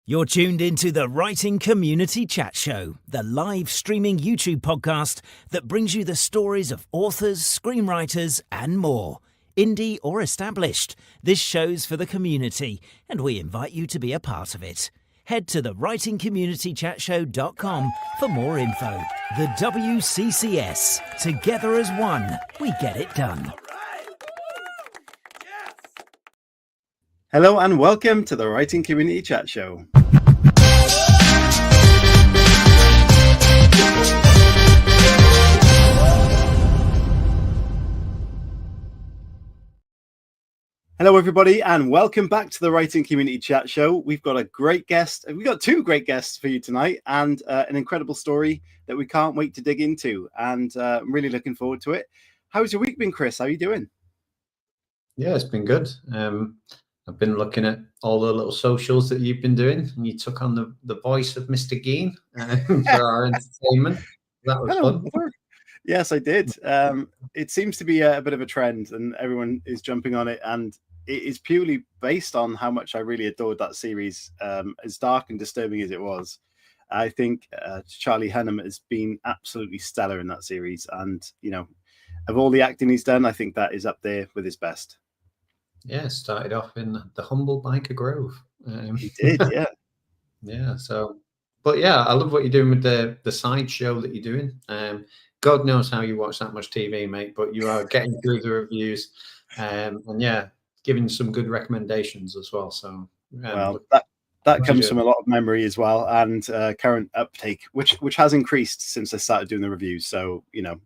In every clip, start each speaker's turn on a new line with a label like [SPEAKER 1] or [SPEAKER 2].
[SPEAKER 1] You're tuned into the Writing Community Chat Show, the live streaming YouTube podcast that brings you the stories of authors, screenwriters, and more. Indie or established, this show's for the community, and we invite you to be a part of it. Head to thewritingcommunitychatshow.com for more info. The WCCS. Together as one, we get it done.
[SPEAKER 2] Hello and welcome to the Writing Community Chat Show. Hello everybody and welcome back to the Writing Community Chat Show. We've got a great guest. We've got two great guests for you tonight and an incredible story that we can't wait to dig into, and I'm really looking forward to it. How's your week been, Chris? How are you doing?
[SPEAKER 3] Yeah, it's been good. I've been looking at all the little socials that you've been doing, and you took on the voice of Mr. Geen for our entertainment. That was fun.
[SPEAKER 2] Yes, I did. It seems to be a bit of a trend, and everyone is jumping on it. And it is purely based on how much I really adored that series. As dark and disturbing as it was, I think Charlie Hunnam has been absolutely stellar in that series. And, you know, of all the acting he's done, I think that is up there with his best.
[SPEAKER 3] Yeah, started off in the humble Biker Grove.
[SPEAKER 2] He did, yeah.
[SPEAKER 3] Yeah, so, but yeah, I love what you're doing with the side show that you're doing. God knows how you watch that much TV, mate, but you are getting through the reviews and yeah, giving some good recommendations as well. So,
[SPEAKER 2] well, that comes from a lot of memory as well, and current uptake, which has increased since I started doing the reviews. So, you know,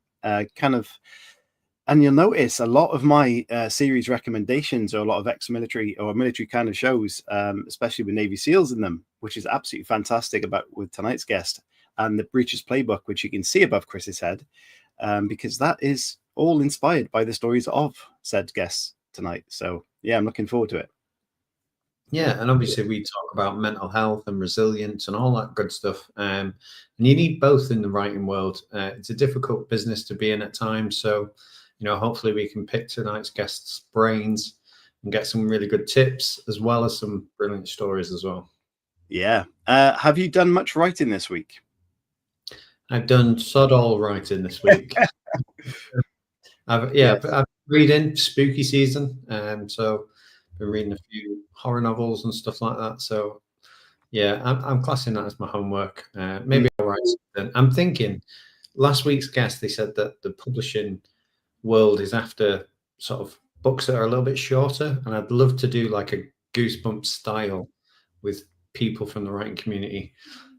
[SPEAKER 2] and you'll notice a lot of my series recommendations are a lot of ex-military or military kind of shows, especially with Navy SEALs in them, which is absolutely fantastic with tonight's guest, and the Breach's Playbook, which you can see above Chris's head, because that is all inspired by the stories of said guests tonight. So yeah, I'm looking forward to it.
[SPEAKER 3] Yeah, and obviously we talk about mental health and resilience and all that good stuff. And you need both in the writing world. It's a difficult business to be in at times. So, you know, hopefully we can pick tonight's guests' brains and get some really good tips, as well as some brilliant stories as well.
[SPEAKER 2] Yeah. Have you done much writing this week?
[SPEAKER 3] I've done sod all writing this week. I've reading spooky season, so I've been reading a few horror novels and stuff like that. So yeah, I'm classing that as my homework. Maybe I'll write something. I'm thinking last week's guest, they said that the publishing world is after sort of books that are a little bit shorter, and I'd love to do like a Goosebumps style with people from the writing community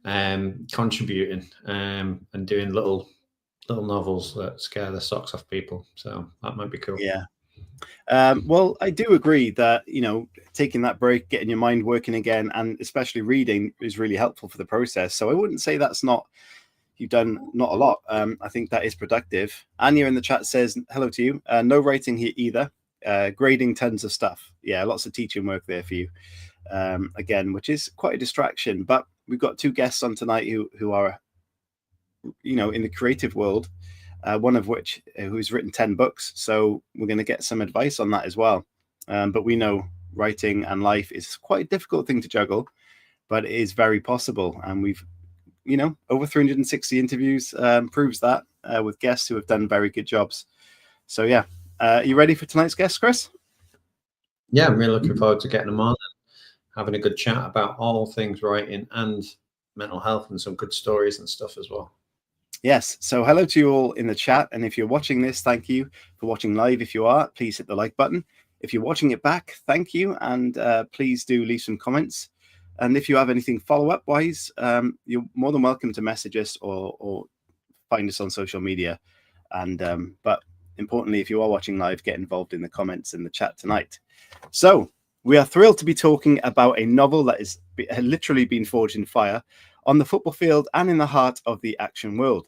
[SPEAKER 3] contributing and doing little novels that scare the socks off people. So that might be cool.
[SPEAKER 2] Yeah. Well, I do agree that, you know, taking that break, getting your mind working again, and especially reading is really helpful for the process. So I wouldn't say you've done not a lot. I think that is productive. Anya in the chat says hello to you. No writing here either. Grading tons of stuff. Yeah, lots of teaching work there for you. Again, which is quite a distraction. But we've got two guests on tonight who are, you know, in the creative world. One of which who's written 10 books. So we're going to get some advice on that as well. But we know writing and life is quite a difficult thing to juggle, but it is very possible. And we've, you know, over 360 interviews proves that with guests who have done very good jobs. So yeah, are you ready for tonight's guest, Chris?
[SPEAKER 3] Yeah, I'm really looking forward to getting them on and having a good chat about all things writing and mental health and some good stories and stuff as well.
[SPEAKER 2] Yes. So hello to you all in the chat. And if you're watching this, thank you for watching live. If you are, please hit the like button. If you're watching it back, thank you. And please do leave some comments. And if you have anything follow-up wise, you're more than welcome to message us or find us on social media. And but importantly, if you are watching live, get involved in the comments in the chat tonight. So we are thrilled to be talking about a novel that has literally been forged in fire on the football field and in the heart of the action world.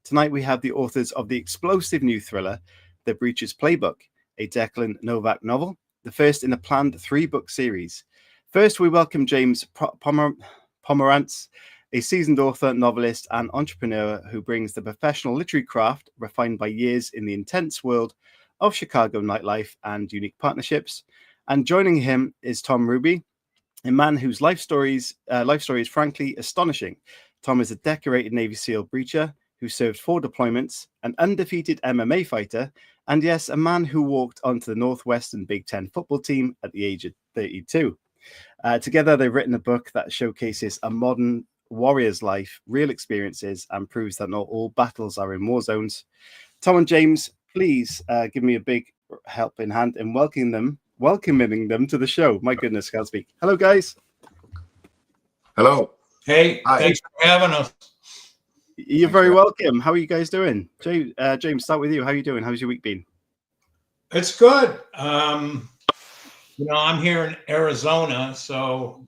[SPEAKER 2] Tonight we have the authors of the explosive new thriller, The Breach's Playbook, a Deklan Novak novel, the first in a planned 3-book series. First, we welcome James Pomerantz, a seasoned author, novelist, and entrepreneur who brings the professional literary craft refined by years in the intense world of Chicago nightlife and unique partnerships. And joining him is Tom Hruby, a man whose life story is frankly astonishing. Tom is a decorated Navy SEAL breacher who served 4 deployments, an undefeated MMA fighter, and yes, a man who walked onto the Northwestern Big Ten football team at the age of 32. Together, they've written a book that showcases a modern warrior's life, real experiences, and proves that not all battles are in war zones. Tom and James, please give me a big helping hand in welcoming them to the show. My goodness, can't speak. Hello, guys.
[SPEAKER 4] Hello.
[SPEAKER 5] Hey,
[SPEAKER 4] Hi.
[SPEAKER 5] thanks for having us.
[SPEAKER 2] You're very welcome. How are you guys doing? James, start with you. How are you doing? How's your week been?
[SPEAKER 5] It's good. I'm here in Arizona, so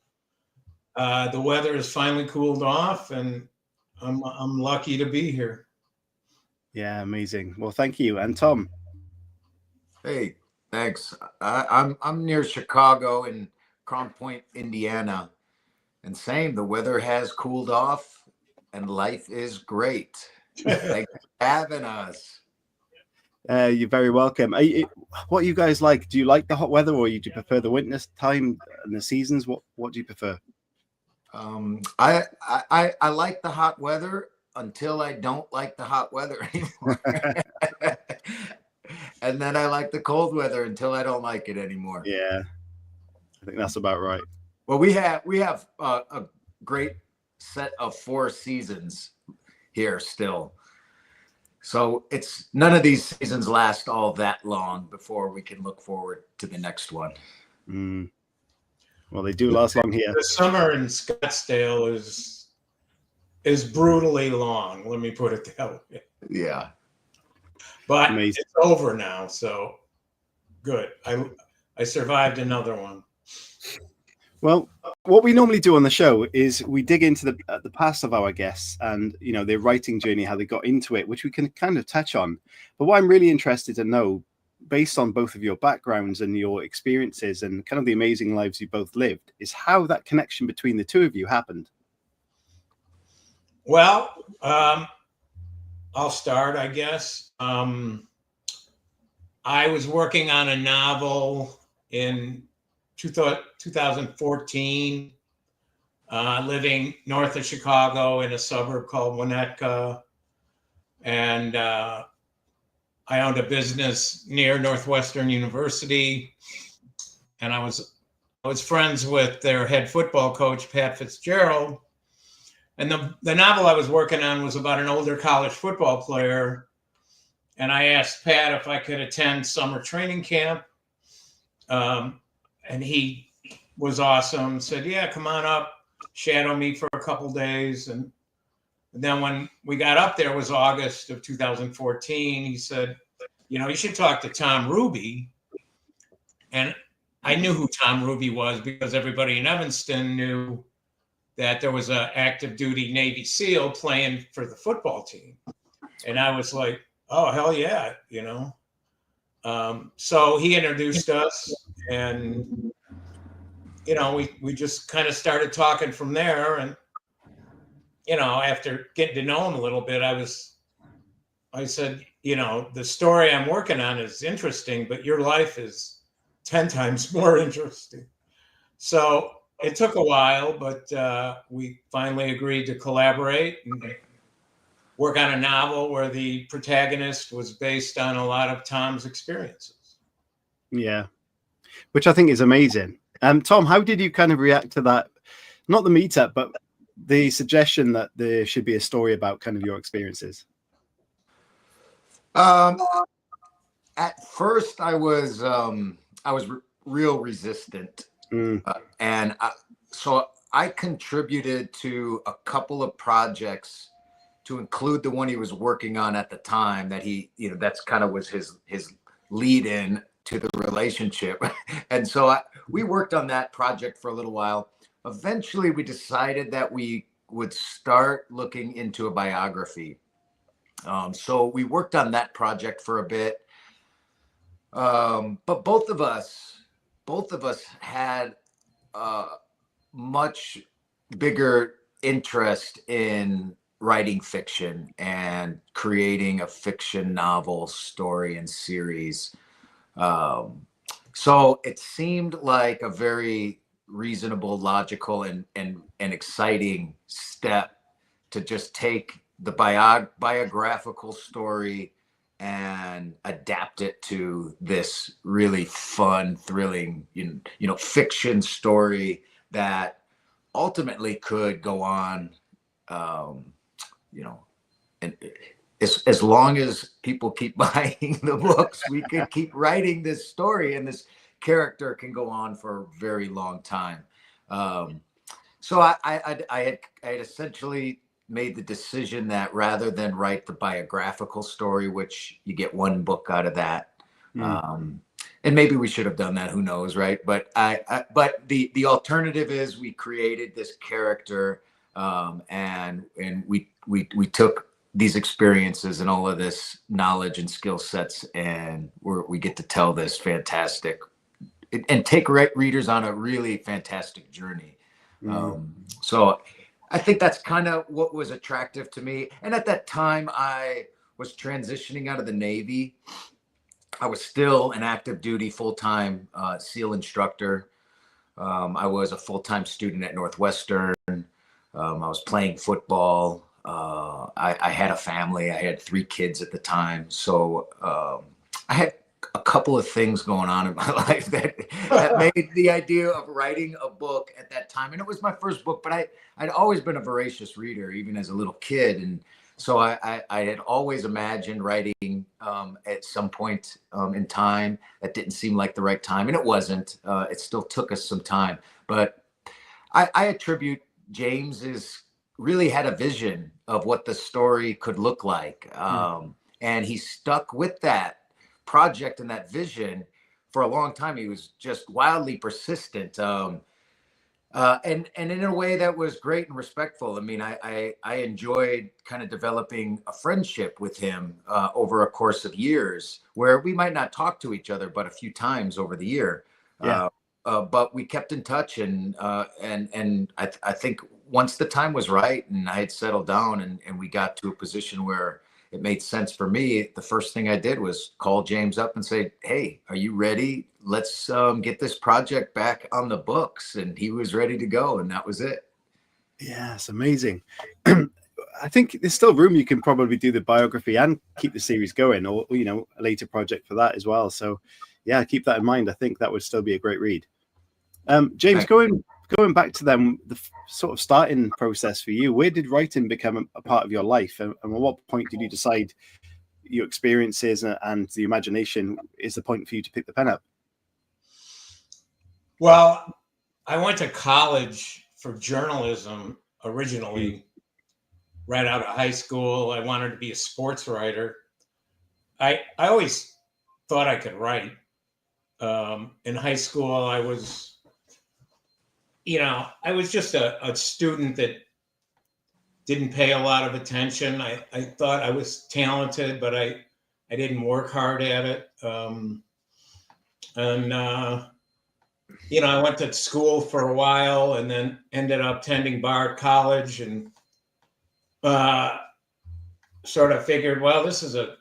[SPEAKER 5] the weather has finally cooled off, and I'm lucky to be here.
[SPEAKER 2] Yeah, amazing. Well, thank you. And Tom?
[SPEAKER 4] Hey, thanks. I'm near Chicago in Crown Point, Indiana, and same. The weather has cooled off, and life is great. Thanks for having us.
[SPEAKER 2] You're very welcome. What are you guys like? Do you like the hot weather, or do you prefer the winter time and the seasons? What do you prefer?
[SPEAKER 4] I like the hot weather until I don't like the hot weather anymore. And then I like the cold weather until I don't like it anymore.
[SPEAKER 2] Yeah, I think that's about right.
[SPEAKER 4] Well, we have a great set of 4 seasons here still. So it's none of these seasons last all that long before we can look forward to the next one.
[SPEAKER 2] Well, they do last long here.
[SPEAKER 5] The summer in Scottsdale is brutally long. Let me put it that way.
[SPEAKER 4] Yeah.
[SPEAKER 5] But
[SPEAKER 2] Amazing.
[SPEAKER 5] It's over now, so good. I survived another one.
[SPEAKER 2] Well, what we normally do on the show is we dig into the past of our guests and, their writing journey, how they got into it, which we can kind of touch on. But what I'm really interested to know, based on both of your backgrounds and your experiences and kind of the amazing lives you both lived, is how that connection between the two of you happened.
[SPEAKER 5] Well, I'll start, I guess. I was working on a novel in 2014, living north of Chicago in a suburb called Winnetka. And I owned a business near Northwestern University. And I was friends with their head football coach, Pat Fitzgerald. And the novel I was working on was about an older college football player. And I asked Pat if I could attend summer training camp. And he was awesome, said, yeah, come on up, shadow me for a couple days. And then when we got up there, it was August of 2014. He said, you should talk to Tom Hruby. And I knew who Tom Hruby was because everybody in Evanston knew that there was an active duty Navy SEAL playing for the football team. And I was like, oh, hell yeah, So he introduced us, and we just kind of started talking from there. And after getting to know him a little bit, I said, the story I'm working on is interesting, but your life is 10 times more interesting. So it took a while, but we finally agreed to collaborate and work on a novel where the protagonist was based on a lot of Tom's experiences.
[SPEAKER 2] Yeah, which I think is amazing. Tom, how did you kind of react to that? Not the meetup, but the suggestion that there should be a story about kind of your experiences.
[SPEAKER 4] At first, I was real resistant, so I contributed to a couple of projects, to include the one he was working on at the time. That that's kind of was his lead in to the relationship. And so we worked on that project for a little while. Eventually, we decided that we would start looking into a biography. So we worked on that project for a bit. But both of us had a much bigger interest in writing fiction and creating a fiction novel, story, and series. So it seemed like a very reasonable, logical, and exciting step to just take the biographical story and adapt it to this really fun, thrilling, fiction story that ultimately could go on, and as long as people keep buying the books, we could keep writing this story, and this character can go on for a very long time. So I had essentially made the decision that rather than write the biographical story, which you get one book out of that, and maybe we should have done that, who knows, right? But but the alternative is we created this character, and we took these experiences and all of this knowledge and skill sets, and we get to tell this fantastic and take readers on a really fantastic journey. So I think that's kind of what was attractive to me. And at that time, I was transitioning out of the Navy. I was still an active duty full-time SEAL instructor. I was a full-time student at Northwestern. I was playing football. I had a family. I had 3 kids at the time. So I had a couple of things going on in my life that made the idea of writing a book at that time. And it was my first book, but I'd always been a voracious reader, even as a little kid. And so I had always imagined writing at some point in time. That didn't seem like the right time. And it wasn't. It still took us some time. But I attribute James's really had a vision of what the story could look like. And he stuck with that project and that vision for a long time. He was just wildly persistent, and in a way that was great and respectful. I mean, I enjoyed kind of developing a friendship with him over a course of years, where we might not talk to each other but a few times over the year. But we kept in touch, and I think once the time was right and I had settled down and we got to a position where it made sense for me, the first thing I did was call James up and say, "Hey, are you ready? Let's get this project back on the books." And he was ready to go, and that was it.
[SPEAKER 2] Yeah, it's amazing. I think there's still room. You can probably do the biography and keep the series going, or a later project for that as well. So yeah, keep that in mind. I think that would still be a great read. James, going back to them, the sort of starting process for you, where did writing become a part of your life? And at what point did you decide your experiences and the imagination is the point for you to pick the pen up?
[SPEAKER 5] Well, I went to college for journalism originally. Right out of high school, I wanted to be a sports writer. I always thought I could write. In high school, I was just a student that didn't pay a lot of attention. I thought I was talented, but I didn't work hard at it. I went to school for a while and then ended up attending Bard College, and sort of figured, well, this is a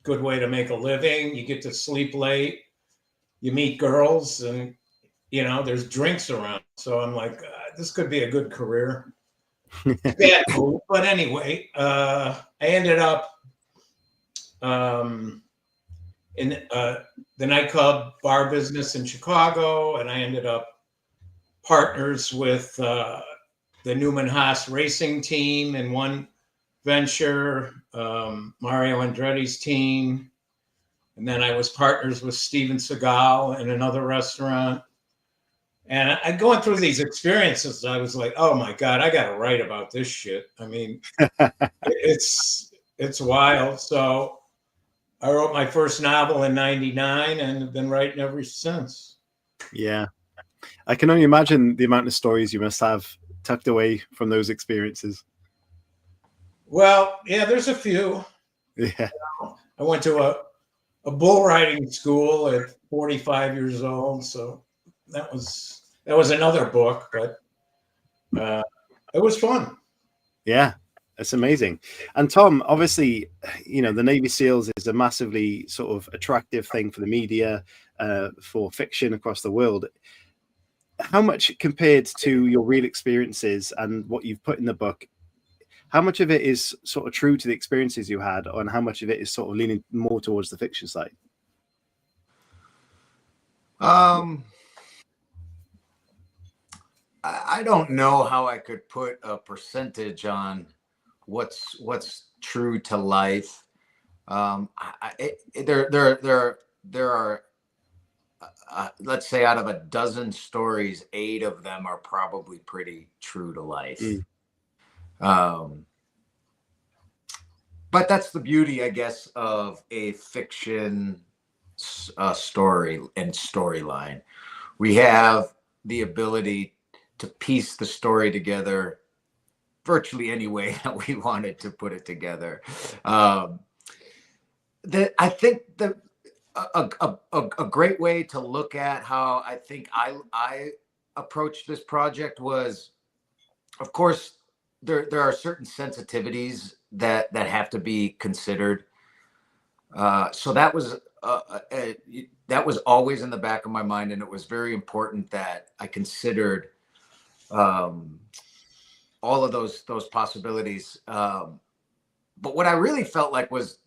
[SPEAKER 5] good way to make a living. You get to sleep late, you meet girls, and there's drinks around. So I'm like, this could be a good career. Bad move, but anyway, I ended up in the nightclub bar business in Chicago, and I ended up partners with the Newman Haas racing team in one venture, Mario Andretti's team. And then I was partners with Steven Seagal in another restaurant. And I going through these experiences, I was like, oh my God, I got to write about this shit. I mean, it's wild. So I wrote my first novel in '99 and have been writing ever since.
[SPEAKER 2] Yeah. I can only imagine the amount of stories you must have tucked away from those experiences.
[SPEAKER 5] Well, yeah, there's a few.
[SPEAKER 2] Yeah.
[SPEAKER 5] I went to a bull riding school at 45 years old. So that was another book, but it was fun.
[SPEAKER 2] Yeah, that's amazing. And Tom, obviously, the Navy SEALs is a massively sort of attractive thing for the media, for fiction across the world. how much compared to your real experiences and what you've put in the book, how much of it is sort of true to the experiences you had, and how much of it is sort of leaning more towards the fiction side?
[SPEAKER 4] I don't know how I could put a percentage on what's true to life. There are let's say out of a dozen stories, 8 of them are probably pretty true to life. But that's the beauty, I guess, of a fiction story and storyline. We have the ability to piece the story together virtually any way that we wanted to put it together. I think that a great way to look at how I think I approached this project was, of course, there are certain sensitivities that have to be considered. So that was always in the back of my mind, and it was very important that I considered all of those possibilities. But what I really felt like was,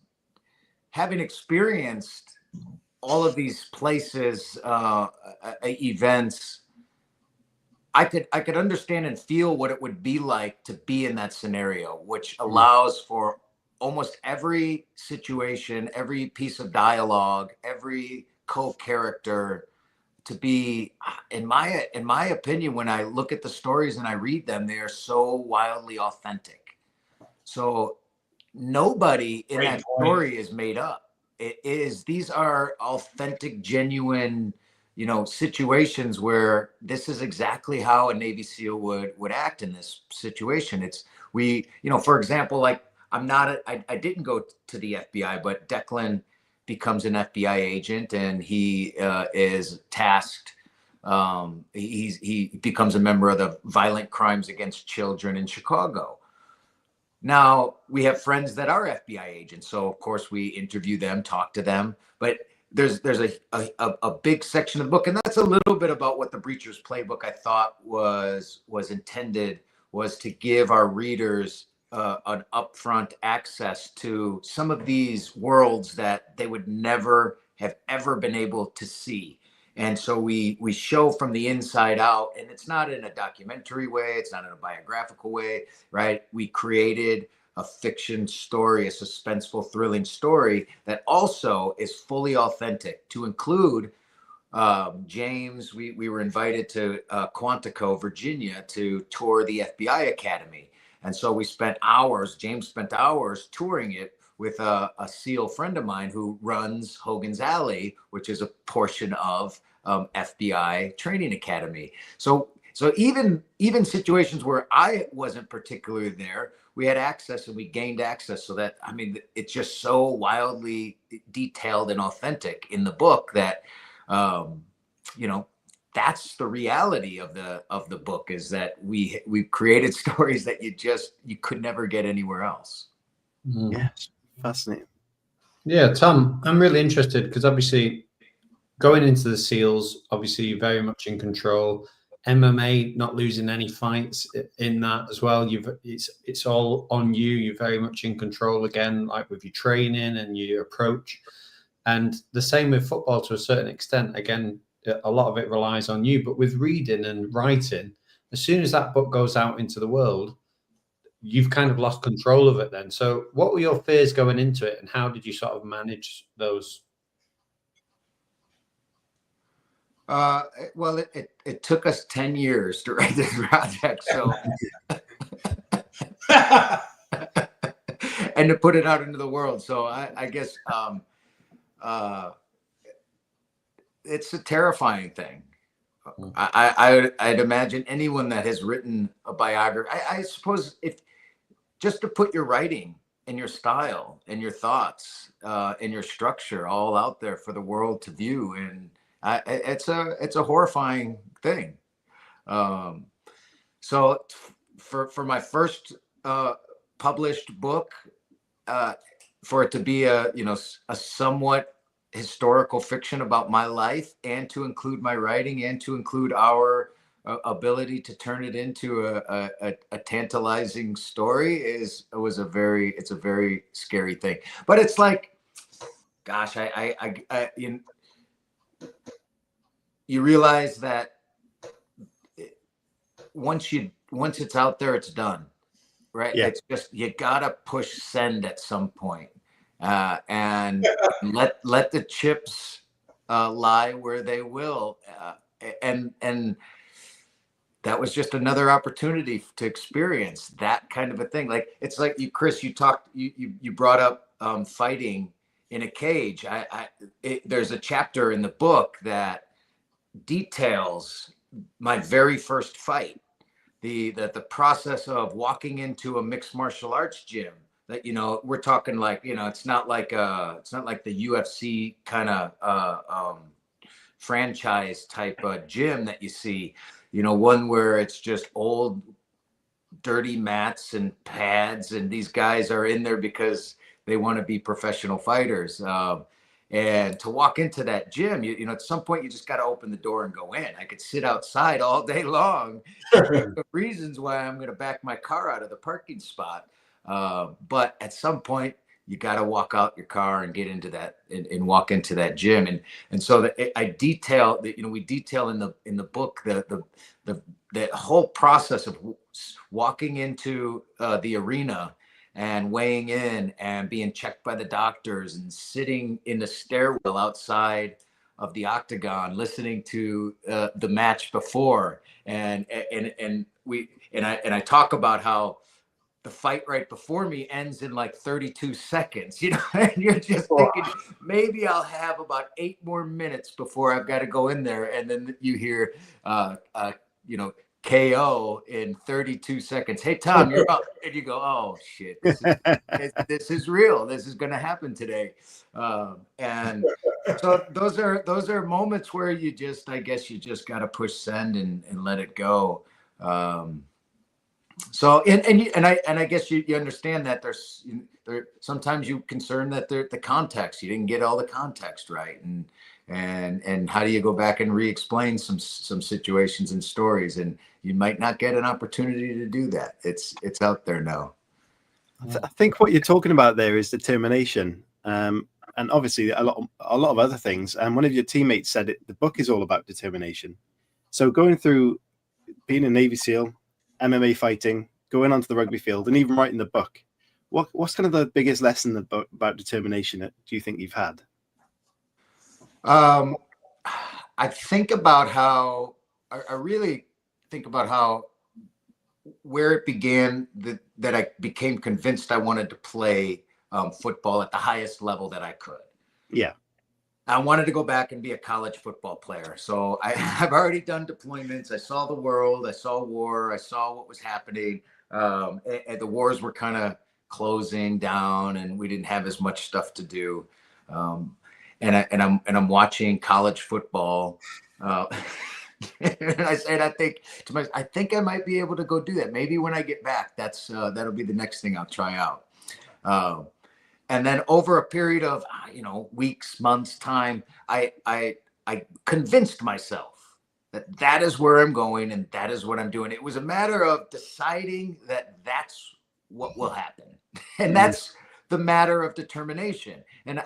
[SPEAKER 4] having experienced all of these places, events, I could understand and feel what it would be like to be in that scenario, which allows for almost every situation, every piece of dialogue, every co-character to be, in my opinion, when I look at the stories and I read them, they are so wildly authentic. So nobody in that story is made up. These are authentic, genuine, situations where this is exactly how a Navy SEAL would act in this situation. For example, like I didn't go to the FBI, but Deklan becomes an FBI agent, and he is tasked. He becomes a member of the Violent Crimes Against Children in Chicago. Now, we have friends that are FBI agents, so of course we interview them, talk to them. But there's a big section of the book, and that's a little bit about what the Breacher's Playbook I thought was intended, was to give our readers an upfront access to some of these worlds that they would never have ever been able to see. And so we show from the inside out, and it's not in a documentary way, it's not in a biographical way, right? We created a fiction story, a suspenseful, thrilling story that also is fully authentic, to include James. We were invited to Quantico, Virginia, to tour the FBI Academy. And so James spent hours touring it with a SEAL friend of mine who runs Hogan's Alley, which is a portion of FBI Training Academy. So even situations where I wasn't particularly there, we had access, and we gained access, so that, it's just so wildly detailed and authentic in the book that, that's the reality of the book, is that we created stories that you could never get anywhere else.
[SPEAKER 2] Yeah, fascinating.
[SPEAKER 3] Yeah, Tom, I'm really interested, because obviously going into the SEALs, obviously you're very much in control. MMA, not losing any fights in that as well. It's all on you. You're very much in control again, like with your training and your approach. And the same with football to a certain extent. Again, a lot of it relies on you. But with reading and writing, as soon as that book goes out into the world, you've kind of lost control of it then. So what were your fears going into it, and how did you sort of manage those?
[SPEAKER 4] Well, it took us 10 years to write this project, so and to put it out into the world. So I guess it's a terrifying thing. I'd imagine anyone that has written a biography, I suppose, if just to put your writing and your style and your thoughts and your structure all out there for the world to view, and it's a horrifying thing. So for my first published book, for it to be a somewhat historical fiction about my life, and to include my writing, and to include our ability to turn it into a tantalizing story it's a very scary thing. But it's like, gosh, you realize that once it's out there, it's done, right?
[SPEAKER 2] Yeah.
[SPEAKER 4] It's just, you gotta push send at some point, and let the chips lie where they will, and that was just another opportunity to experience that kind of a thing. Like, it's like you, Chris, you brought up fighting in a cage. There's a chapter in the book that details my very first fight, the process of walking into a mixed martial arts gym. That, we're talking like, it's not like the UFC kind of franchise type gym that you see, one where it's just old dirty mats and pads, and these guys are in there because they want to be professional fighters. And to walk into that gym, at some point you just got to open the door and go in. I could sit outside all day long. Reasons why I'm going to back my car out of the parking spot. But at some point you got to walk out your car and get into that and walk into that gym. And so that I detail that, we detail in the book, the whole process of walking into the arena and weighing in and being checked by the doctors and sitting in the stairwell outside of the octagon, listening to the match before. And I talk about how the fight right before me ends in like 32 seconds, and you're just thinking, maybe I'll have about 8 more minutes before I've got to go in there. And then you hear, KO in 32 seconds. Hey, Tom, you're up. And you go, oh shit, this is real. This is going to happen today. And so those are moments where you just, I guess you just got to push send and let it go. So, and I guess you understand that there's sometimes you concern that the context, you didn't get all the context right. And how do you go back and re-explain some situations and stories, and you might not get an opportunity to do that. It's out there now.
[SPEAKER 2] I think what you're talking about there is determination, and obviously a lot of other things. And one of your teammates said it. The book is all about determination. So going through being a Navy SEAL, MMA fighting, going onto the rugby field, and even writing the book, what's kind of the biggest lesson about determination that do you think you've had?
[SPEAKER 4] I think about how I really think about how where it began that I became convinced I wanted to play football at the highest level that I could.
[SPEAKER 2] Yeah.
[SPEAKER 4] I wanted to go back and be a college football player. So I've already done deployments. I saw the world. I saw war. I saw what was happening. And the wars were kind of closing down, and we didn't have as much stuff to do. And I'm watching college football. And I think to myself, I think I might be able to go do that. Maybe when I get back, that'll be the next thing I'll try out. And then over a period of weeks, months time, I convinced myself that is where I'm going and that is what I'm doing. It was a matter of deciding that that's what will happen, and that's the matter of determination. And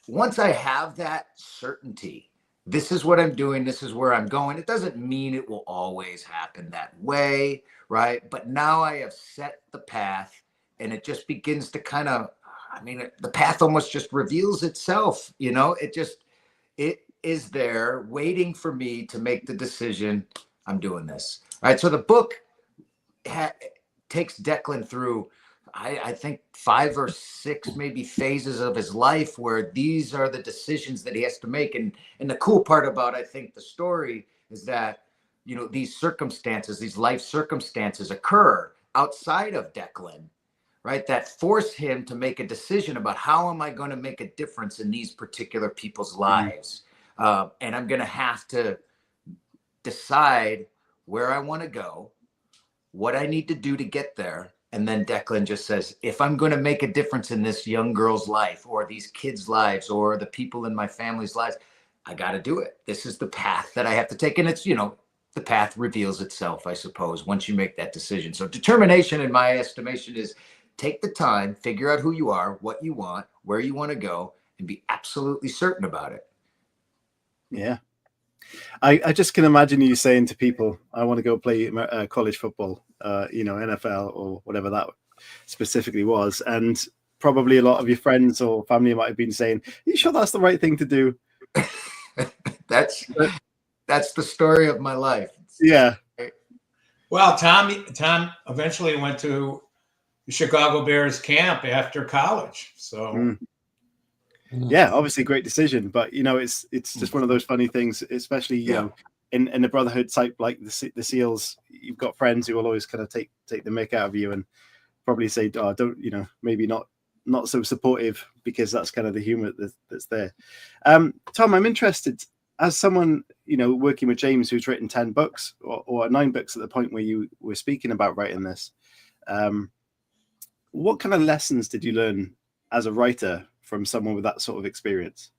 [SPEAKER 4] once I have that certainty, this is what I'm doing, this is where I'm going. It doesn't mean it will always happen that way, right? But now I have set the path, and it just begins to kind of, the path almost just reveals itself, it is there waiting for me to make the decision. I'm doing this. All right. So the book takes Deklan through, I think 5 or 6 maybe phases of his life where these are the decisions that he has to make. And the cool part about, I think, the story is that, these circumstances, these life circumstances occur outside of Deklan, right? That force him to make a decision about how am I going to make a difference in these particular people's lives? And I'm going to have to decide where I want to go, what I need to do to get there. And then Deklan just says, if I'm going to make a difference in this young girl's life or these kids' lives or the people in my family's lives, I got to do it. This is the path that I have to take. And it's, the the path reveals itself, I suppose, once you make that decision. So determination, in my estimation, is take the time, figure out who you are, what you want, where you want to go, and be absolutely certain about it.
[SPEAKER 2] Yeah. I just can imagine you saying to people, I want to go play college football, NFL or whatever that specifically was. And probably a lot of your friends or family might have been saying, are you sure that's the right thing to do?
[SPEAKER 4] That's the story of my life.
[SPEAKER 2] Yeah.
[SPEAKER 5] Well, Tom eventually went to the Chicago Bears camp after college. So
[SPEAKER 2] yeah, obviously great decision, but it's just one of those funny things, especially you know in the brotherhood type like the SEALs. You've got friends who will always kind of take the mick out of you and probably say, oh, don't, maybe not so supportive, because that's kind of the humor that's there. Tom, I'm interested, as someone working with James, who's written 10 books or 9 books at the point where you were speaking about writing this. What kind of lessons did you learn as a writer from someone with that sort of experience?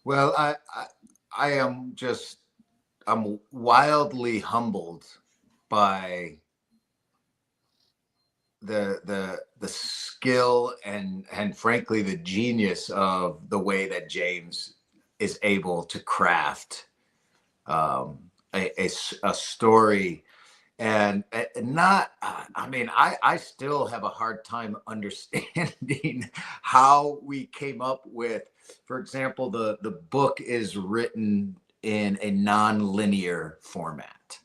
[SPEAKER 4] Well, I'm wildly humbled by the skill and frankly the genius of the way that James is able to craft a story. And I still have a hard time understanding how we came up with, for example, the book is written in a non-linear format.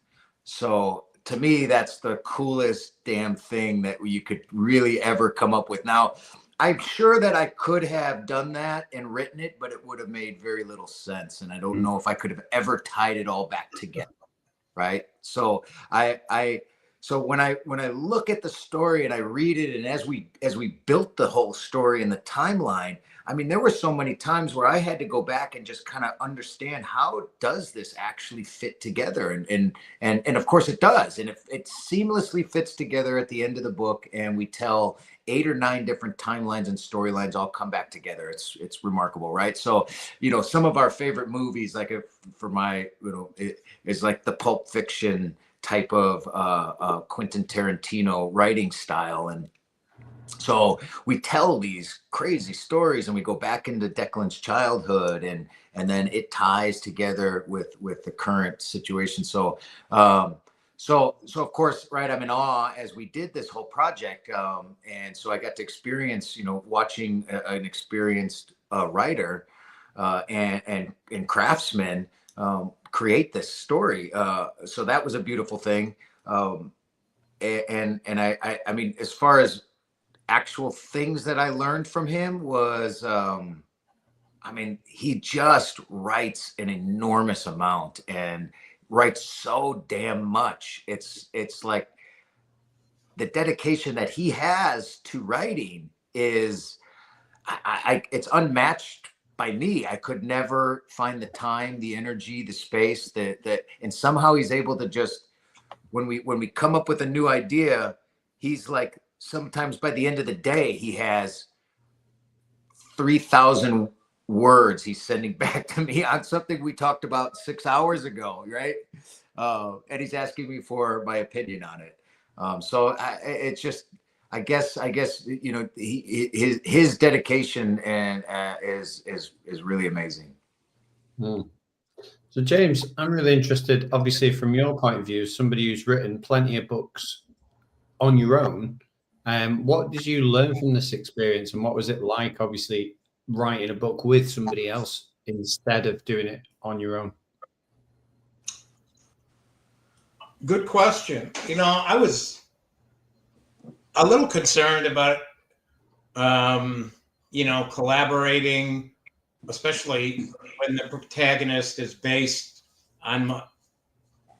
[SPEAKER 4] So to me, that's the coolest damn thing that you could really ever come up with. Now, I'm sure that I could have done that and written it, but it would have made very little sense. And I don't know if I could have ever tied it all back together. Right. So so when I look at the story and I read it, and as we built the whole story and the timeline, I mean, there were so many times where I had to go back and just kind of understand, how does this actually fit together? And of course it does. And it seamlessly fits together at the end of the book, and we tell 8 or 9 different timelines and storylines all come back together. It's remarkable, right? So, some of our favorite movies, like for my, it is like the Pulp Fiction type of Quentin Tarantino writing style. And so we tell these crazy stories and we go back into Deklan's childhood, and then it ties together with the current situation. So, So of course, right, I'm in awe as we did this whole project. And so I got to experience, watching an experienced writer and craftsman create this story. So that was a beautiful thing. And I mean, as far as actual things that I learned from him was, I mean, he just writes an enormous amount and writes so damn much. It's like the dedication that he has to writing is, it's unmatched by me. I could never find the time, the energy, the space that, and somehow he's able to just, when we come up with a new idea, he's like, sometimes by the end of the day, he has 3,000 words he's sending back to me on something we talked about 6 hours ago, right? And he's asking me for my opinion on it. So it's just, I guess his dedication and is really amazing.
[SPEAKER 3] So James, I'm really interested, obviously from your point of view, somebody who's written plenty of books on your own. What did you learn from this experience, and what was it like, obviously, writing a book with somebody else instead of doing it on your own?
[SPEAKER 5] Good question. I was a little concerned about, collaborating, especially when the protagonist is based on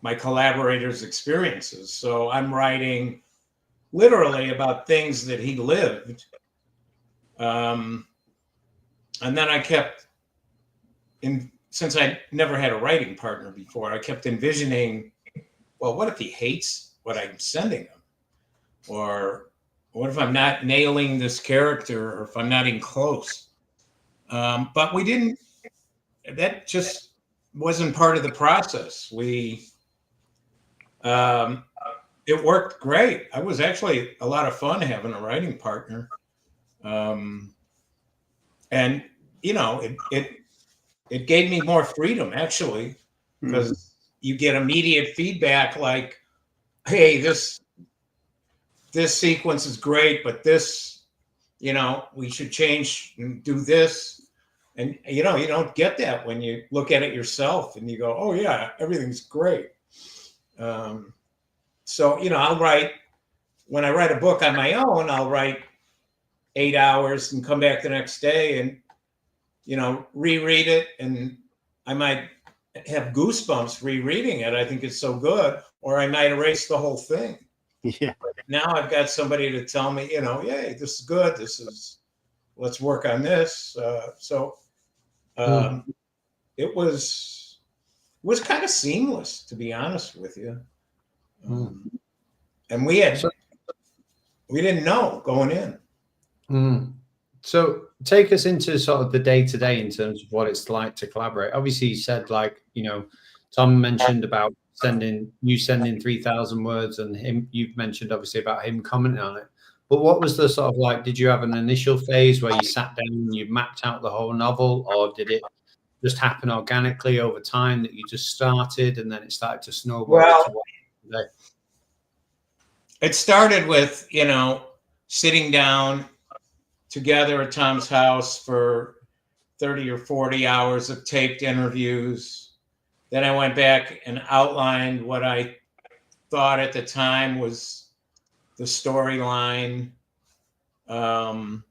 [SPEAKER 5] my collaborator's experiences. So I'm writing literally about things that he lived. And then I kept, since I never had a writing partner before, I kept envisioning, well, what if he hates what I'm sending him? Or what if I'm not nailing this character, or if I'm not even close? But we didn't, that just wasn't part of the process. It worked great. I was actually a lot of fun having a writing partner. And it gave me more freedom actually, because you get immediate feedback like, hey, this sequence is great, but this, we should change and do this. And, you don't get that when you look at it yourself and you go, oh yeah, everything's great. So, when I write a book on my own, I'll write 8 hours and come back the next day and, reread it. And I might have goosebumps rereading it. I think it's so good. Or I might erase the whole thing.
[SPEAKER 2] Yeah.
[SPEAKER 5] Now I've got somebody to tell me, yay, this is good. Let's work on this. It was kind of seamless, to be honest with you. And we didn't know going in.
[SPEAKER 3] So take us into sort of the day-to-day in terms of what it's like to collaborate. Obviously, you said, Tom mentioned about sending 3,000 words, and you've mentioned obviously about him commenting on it. But what was the sort of did you have an initial phase where you sat down and you mapped out the whole novel, or did it just happen organically over time that you just started and then it started to snowball?
[SPEAKER 5] Well, it started with, sitting down together at Tom's house for 30 or 40 hours of taped interviews. Then I went back and outlined what I thought at the time was the storyline. And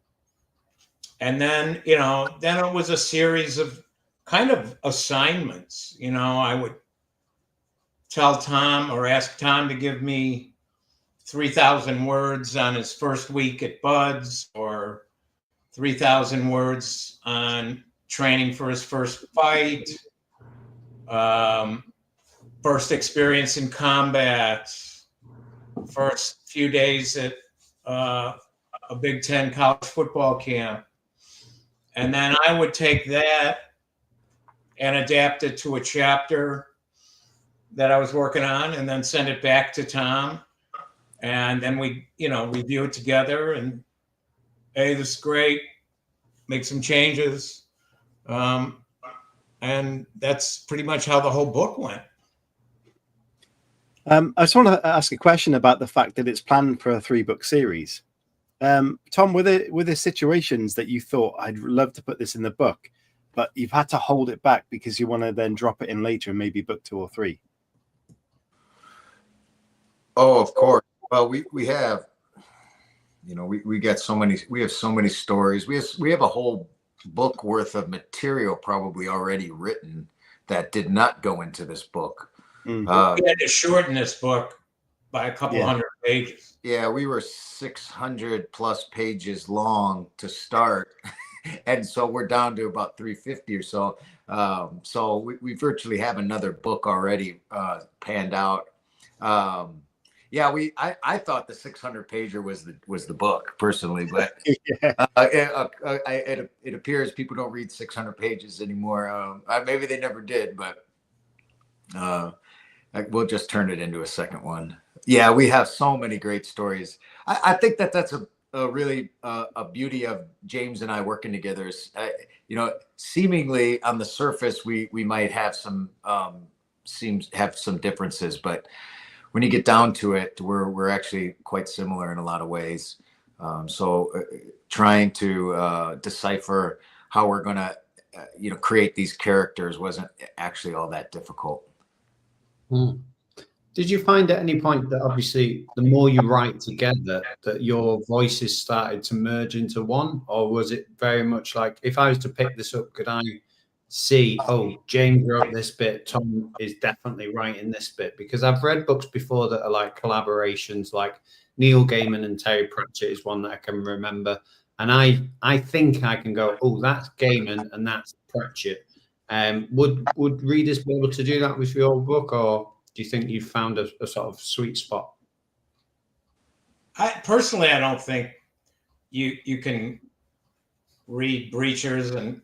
[SPEAKER 5] then, then it was a series of kind of assignments. I would tell Tom or ask Tom to give me 3,000 words on his first week at Bud's, or 3,000 words on training for his first fight, first experience in combat, first few days at a Big Ten college football camp. And then I would take that and adapt it to a chapter that I was working on, and then send it back to Tom. And then we, review it together and, hey, this is great, make some changes. And that's pretty much how the whole book went.
[SPEAKER 2] I just want to ask a question about the fact that it's planned for a 3-book series. Tom, were there situations that you thought, I'd love to put this in the book, but you've had to hold it back because you want to then drop it in later and maybe book 2 or 3?
[SPEAKER 4] Oh, of course. Well, we have, we have so many stories. We have a whole book worth of material probably already written that did not go into this book.
[SPEAKER 5] We had to shorten this book by a couple hundred pages.
[SPEAKER 4] Yeah, we were 600 plus pages long to start. And so we're down to about 350 or so. So we virtually have another book already panned out. I thought the 600 pager was the book personally, but it appears people don't read 600 pages anymore. Maybe they never did, but we'll just turn it into a second one. Yeah, we have so many great stories. I think that's a really a beauty of James and I working together. Is seemingly on the surface we might have some differences, but when you get down to it, we're actually quite similar in a lot of ways. So trying to decipher how we're going to, create these characters wasn't actually all that difficult.
[SPEAKER 3] Did you find at any point that obviously the more you write together that your voices started to merge into one? Or was it very much like, if I was to pick this up, could I see, oh, James wrote this bit, Tom is definitely writing this bit? Because I've read books before that are like collaborations, like Neil Gaiman and Terry Pratchett is one that I can remember. And I think I can go, oh, that's Gaiman and that's Pratchett. Would readers be able to do that with your book, or do you think you've found a sort of sweet spot?
[SPEAKER 5] I don't think you can read Breachers and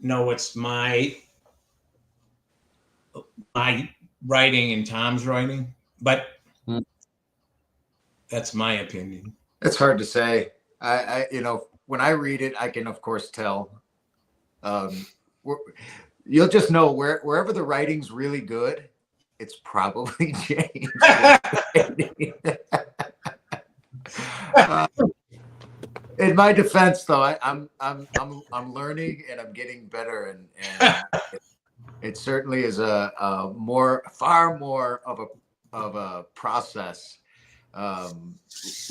[SPEAKER 5] know it's my my writing and Tom's writing, but
[SPEAKER 3] Mm.
[SPEAKER 5] that's my opinion.
[SPEAKER 4] It's hard to say. I when I read it, I can of course tell. You'll just know wherever the writing's really good, it's probably James. In my defense, though, I'm learning and I'm getting better, and it certainly is far more of a process.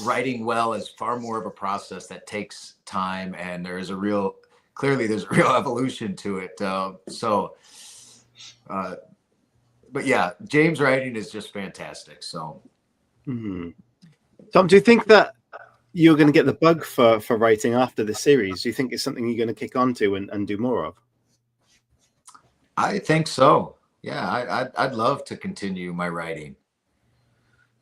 [SPEAKER 4] Writing well is far more of a process that takes time, and there's a real evolution to it. But yeah, James' writing is just fantastic. So,
[SPEAKER 2] Tom, do you think that you're going to get the bug for writing after the series? Do you think it's something you're going to kick on to and do more of?
[SPEAKER 4] I think so. Yeah, I'd love to continue my writing.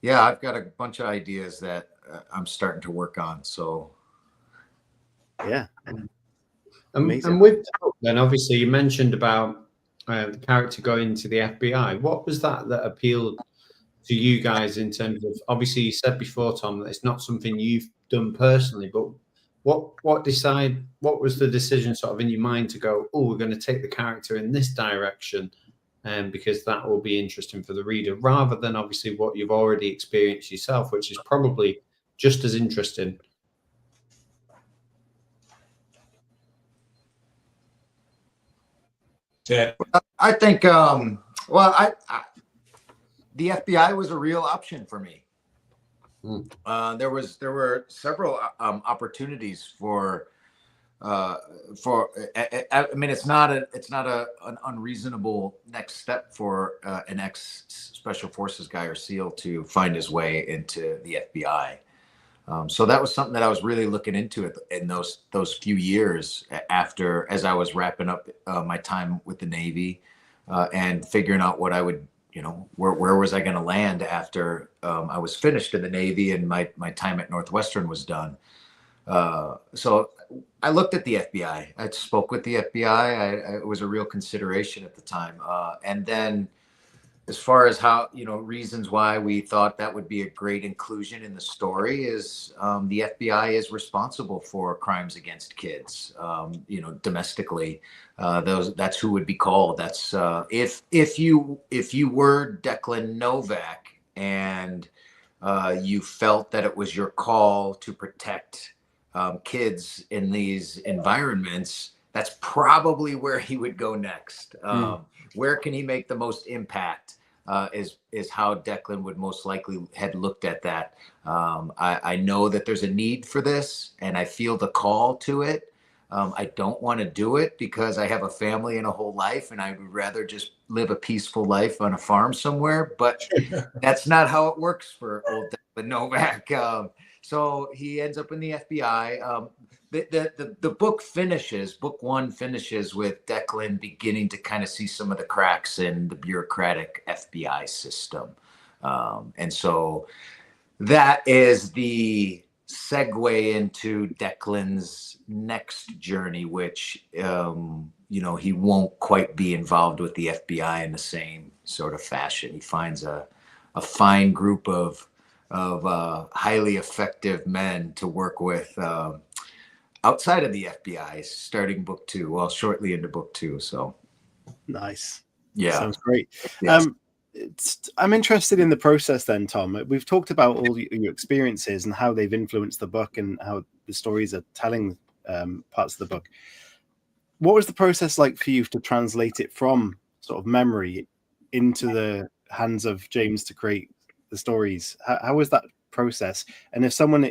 [SPEAKER 4] Yeah, I've got a bunch of ideas that I'm starting to work on. So,
[SPEAKER 2] yeah.
[SPEAKER 3] And with then, obviously, you mentioned about the character going to the FBI. What was that appealed to you guys in terms of? Obviously, you said before, Tom, that it's not something you've done personally, but what was the decision sort of in your mind to go, oh, we're going to take the character in this direction, because that will be interesting for the reader, rather than obviously what you've already experienced yourself, which is probably just as interesting.
[SPEAKER 4] I think, the FBI was a real option for me. There were several opportunities for. I mean, it's not an unreasonable next step for an ex-special forces guy or SEAL to find his way into the FBI. So that was something that I was really looking into in those few years as I was wrapping up my time with the Navy, and figuring out what I would, where was I going to land after I was finished in the Navy and my time at Northwestern was done. So I looked at the FBI. I spoke with the FBI. It was a real consideration at the time. And then, as far as how, reasons why we thought that would be a great inclusion in the story is the FBI is responsible for crimes against kids, domestically. That's who would be called. That's if you were Deklan Novak and you felt that it was your call to protect kids in these environments, that's probably where he would go next. Where can he make the most impact? Is how Deklan would most likely had looked at that. I know that there's a need for this, and I feel the call to it. I don't want to do it because I have a family and a whole life, and I would rather just live a peaceful life on a farm somewhere. But that's not how it works for old Deklan Novak. So he ends up in the FBI. The book one finishes with Deklan beginning to kind of see some of the cracks in the bureaucratic FBI system. And so that is the segue into Declan's next journey, which, he won't quite be involved with the FBI in the same sort of fashion. He finds a fine group of highly effective men to work with outside of the FBI, starting book 2, shortly into book 2. So
[SPEAKER 2] nice.
[SPEAKER 4] Yeah,
[SPEAKER 2] sounds great.
[SPEAKER 4] Yes.
[SPEAKER 2] I'm interested in the process then, Tom. We've talked about all your experiences and how they've influenced the book and how the stories are telling parts of the book. What was the process like for you to translate it from sort of memory into the hands of James to create the stories? How was that process? And if someone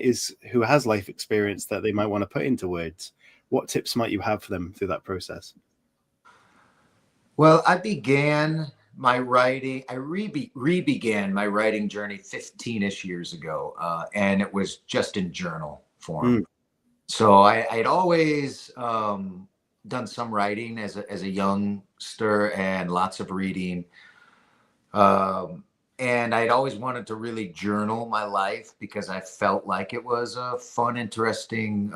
[SPEAKER 2] who has life experience that they might want to put into words, what tips might you have for them through that process?
[SPEAKER 4] Well, I began my writing. I re-began my writing journey 15-ish years ago, and it was just in journal form. So I'd always done some writing as a youngster and lots of reading. And I'd always wanted to really journal my life because I felt like it was a fun, interesting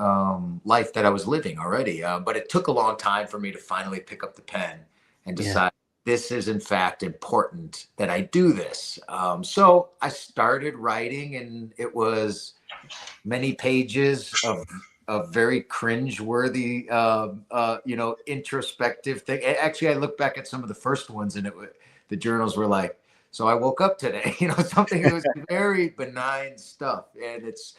[SPEAKER 4] life that I was living already. But it took a long time for me to finally pick up the pen and decide this is in fact important that I do this. So I started writing, and it was many pages of very cringe-worthy, introspective thing. Actually, I look back at some of the first ones, and the journals were like, "So I woke up today," something that was very benign stuff, and it's.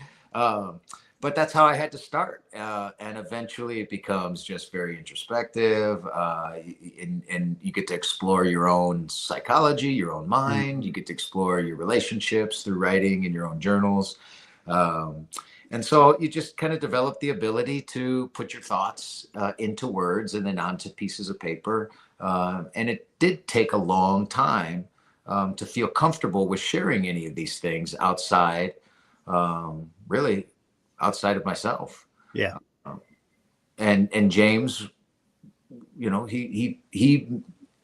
[SPEAKER 4] But that's how I had to start, and eventually it becomes just very introspective, and you get to explore your own psychology, your own mind. You get to explore your relationships through writing in your own journals, and so you just kind of develop the ability to put your thoughts into words and then onto pieces of paper. And it did take a long time to feel comfortable with sharing any of these things outside, really. Outside of myself.
[SPEAKER 2] Yeah.
[SPEAKER 4] And James,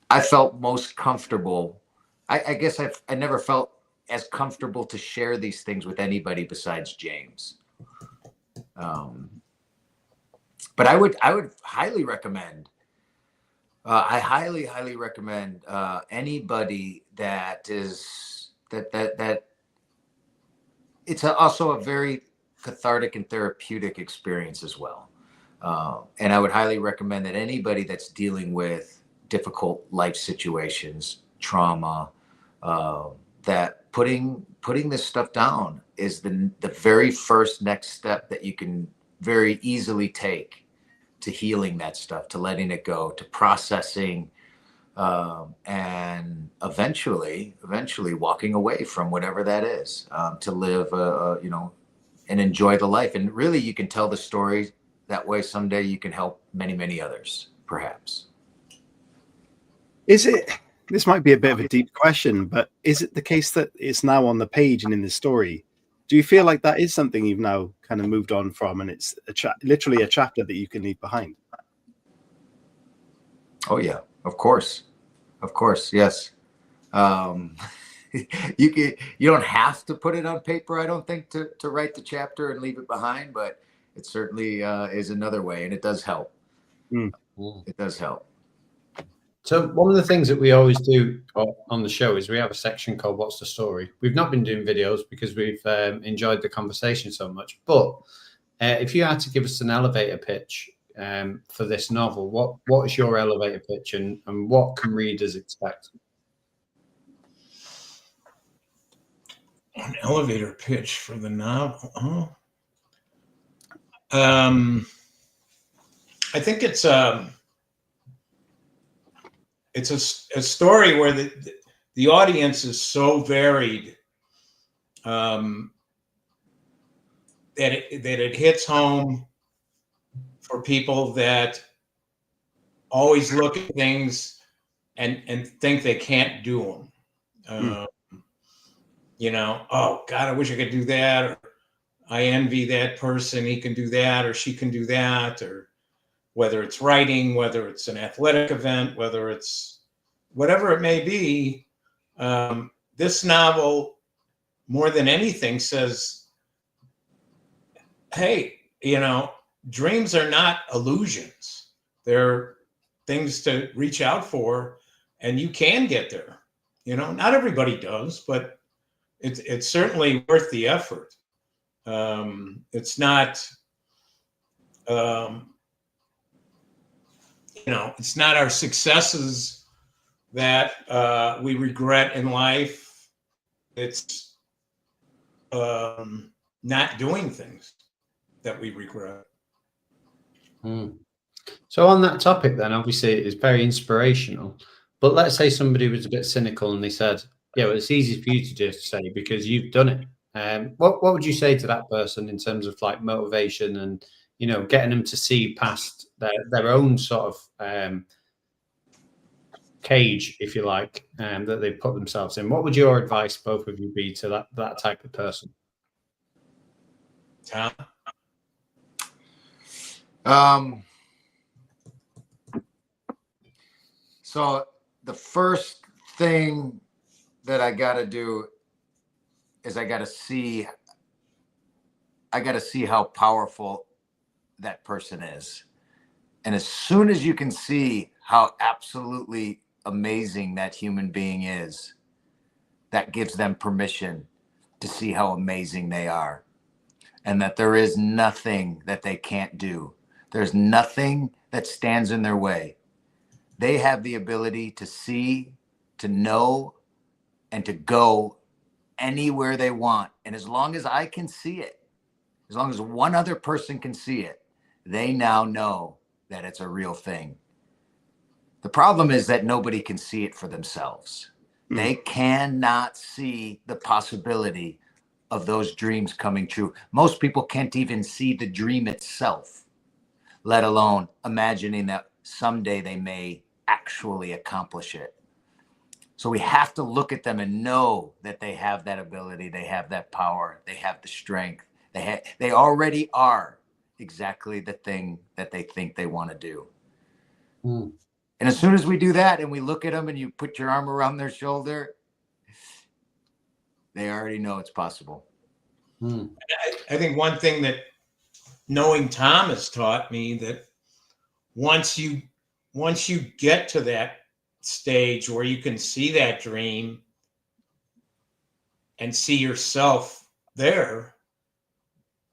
[SPEAKER 4] I felt most comfortable. I guess I never felt as comfortable to share these things with anybody besides James. But I would highly recommend, I highly recommend anybody that is, that it's also a very cathartic and therapeutic experience as well. And I would highly recommend that anybody that's dealing with difficult life situations, trauma, that putting this stuff down is the very first next step that you can very easily take to healing that stuff, to letting it go, to processing, and eventually walking away from whatever that is, to live and enjoy the life. And really, you can tell the story that way. Someday you can help many, many others, perhaps.
[SPEAKER 2] This might be a bit of a deep question, but is it the case that it's now on the page and in the story? Do you feel like that is something you've now kind of moved on from, and it's literally a chapter that you can leave behind?
[SPEAKER 4] Oh yeah, of course. Yes. You don't have to put it on paper, I don't think, to write the chapter and leave it behind, but it certainly is another way, and it does help. It does help.
[SPEAKER 3] So one of the things that we always do on the show is we have a section called What's the Story? We've not been doing videos because we've enjoyed the conversation so much, but if you had to give us an elevator pitch for this novel, what is your elevator pitch, and what can readers expect?
[SPEAKER 5] An elevator pitch for the novel. I think it's a story where the audience is so varied that it hits home for people that always look at things and think they can't do them. Oh God, I wish I could do that, or I envy that person, he can do that or she can do that, or whether it's writing, whether it's an athletic event, whether it's whatever it may be. This novel, more than anything, says, hey, dreams are not illusions. They're things to reach out for, and you can get there. Not everybody does, but it's certainly worth the effort. It's not, it's not our successes that we regret in life. It's not doing things that we regret.
[SPEAKER 3] So on that topic, then, obviously it's very inspirational. But let's say somebody was a bit cynical and they said, yeah, well, it's easy for you to just say because you've done it. What would you say to that person in terms of like motivation and, getting them to see past their own sort of cage, if you like, that they put themselves in? What would your advice, both of you, be to that type of person?
[SPEAKER 5] Tom?
[SPEAKER 4] So the first thing that I got to do is I got to see how powerful that person is. And as soon as you can see how absolutely amazing that human being is, that gives them permission to see how amazing they are, and that there is nothing that they can't do. There's nothing that stands in their way. They have the ability to see, to know, and to go anywhere they want. And as long as I can see it, as long as one other person can see it, they now know that it's a real thing. The problem is that nobody can see it for themselves. They cannot see the possibility of those dreams coming true. Most people can't even see the dream itself, let alone imagining that someday they may actually accomplish it. So we have to look at them and know that they have that ability, they have that power, they have the strength. They already are exactly the thing that they think they want to do. And as soon as we do that and we look at them and you put your arm around their shoulder, they already know it's possible.
[SPEAKER 5] I think one thing that knowing Tom has taught me, that once you get to that stage where you can see that dream and see yourself there,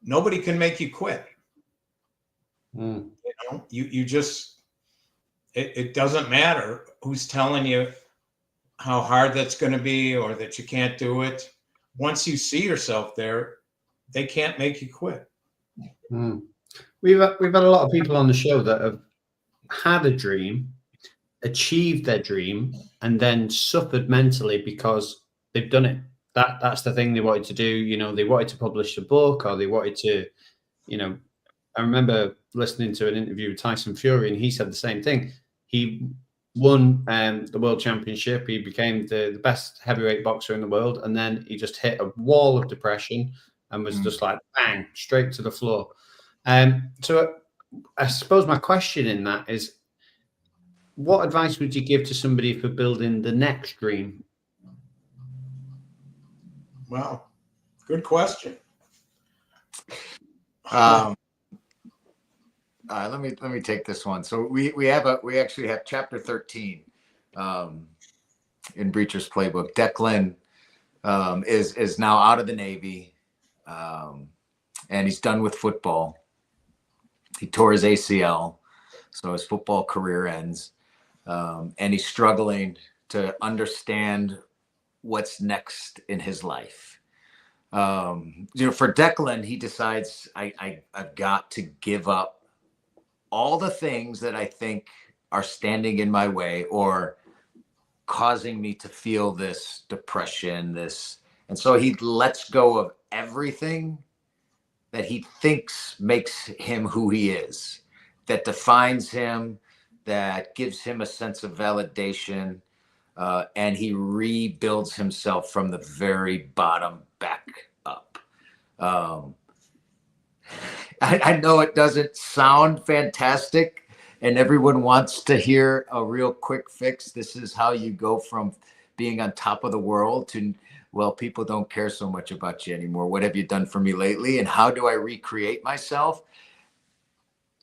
[SPEAKER 5] nobody can make you quit. You know, you just, it doesn't matter who's telling you how hard that's going to be or that you can't do it. Once you see yourself there, they can't make you quit.
[SPEAKER 3] We've had a lot of people on the show that have had a dream, achieved their dream, and then suffered mentally because they've done it. That's the thing they wanted to do. You know, they wanted to publish a book, or they wanted to, you know, I remember listening to an interview with Tyson Fury, and he said the same thing. He won the world championship. He became the best heavyweight boxer in the world. And then he just hit a wall of depression and was just like, bang, straight to the floor. So I suppose my question in that is, what advice would you give to somebody for building the next dream?
[SPEAKER 5] Wow, good question.
[SPEAKER 4] Let me take this one. So we actually have chapter 13 in Breacher's Playbook. Deklan is now out of the Navy, and he's done with football. He tore his ACL, so his football career ends, and he's struggling to understand what's next in his life. For Deklan, he decides I've got to give up all the things that I think are standing in my way or causing me to feel this depression, and so he lets go of everything that he thinks makes him who he is, that defines him, that gives him a sense of validation, and he rebuilds himself from the very bottom back up. I know it doesn't sound fantastic, and everyone wants to hear a real quick fix. This is how you go from being on top of the world to, well, people don't care so much about you anymore. What have you done for me lately? And how do I recreate myself?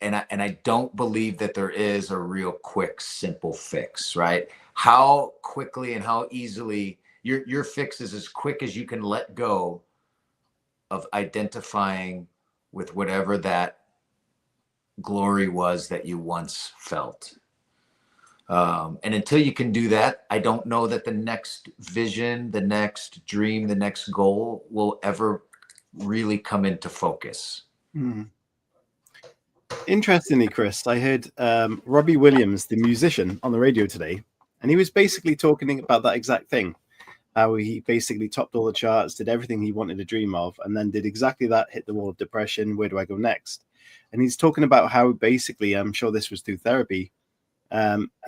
[SPEAKER 4] And I don't believe that there is a real quick, simple fix, right? How quickly and how easily your fix is as quick as you can let go of identifying with whatever that glory was that you once felt. And until you can do that, I don't know that the next vision, the next dream, the next goal will ever really come into focus.
[SPEAKER 2] Interestingly, Chris, I heard Robbie Williams, the musician, on the radio today, and he was basically talking about that exact thing. How he basically topped all the charts, did everything he wanted to dream of, and then did exactly that, hit the wall of depression. Where do I go next? And he's talking about how basically, I'm sure this was through therapy,